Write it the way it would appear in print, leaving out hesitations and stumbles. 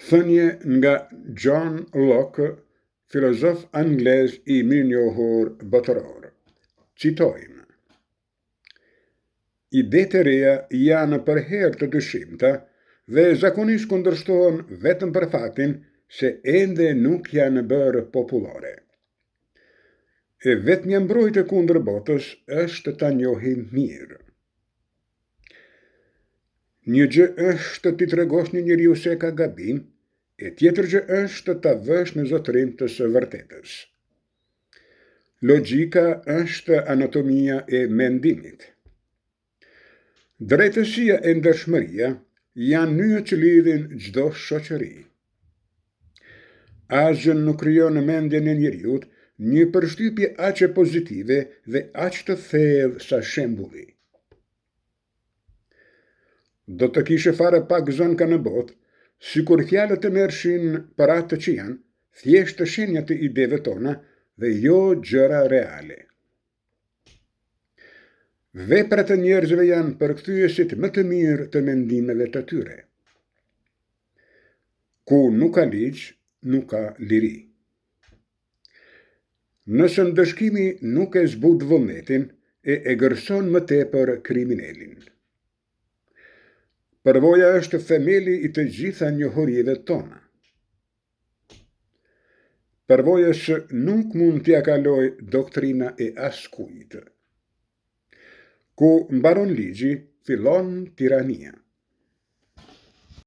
Thënie nga John Locke, filozof anglez I mirënjohur botëror. Citojmë: Idetë e reja janë për herë të dyshimta dhe zakonisht kundërshtohen vetëm për faktin se ende nuk janë bërë popullore. E vetmja mbrojtje kundër botës është ta njohim mirë. Një gjë është ti tregosh një njeriu se ka gabim, e tjetër gjë është ta vësh në zotërim të së vërtetës. Logjika është anatomia e mendimit. Drejtësia e ndershmëria janë nyjet që lidhin çdo shoqëri. Asgjë nuk krijon në mendjen e njeriut një përshtypje aq e pozitive dhe aq të thellë sa shembulli. Do të kishe fare pak zonka në botë, sikur fjalët e mershin për atë që janë, thjesht shenja të ideve tona dhe jo gjëra reale. Veprat e njerëzve janë përkthyesit më të mirë të mendimeve të tyre. Ku nuk ka ligj, nuk ka liri. Nëse ndëshkimi nuk e zbut vullnetin, e gërson më tepër kriminalin. Përvoja është themeli I të gjitha njohurive tona. Përvojës nuk mund t'ia kaloj doktrina e askujt. Ku mbaron ligji, fillon tirania.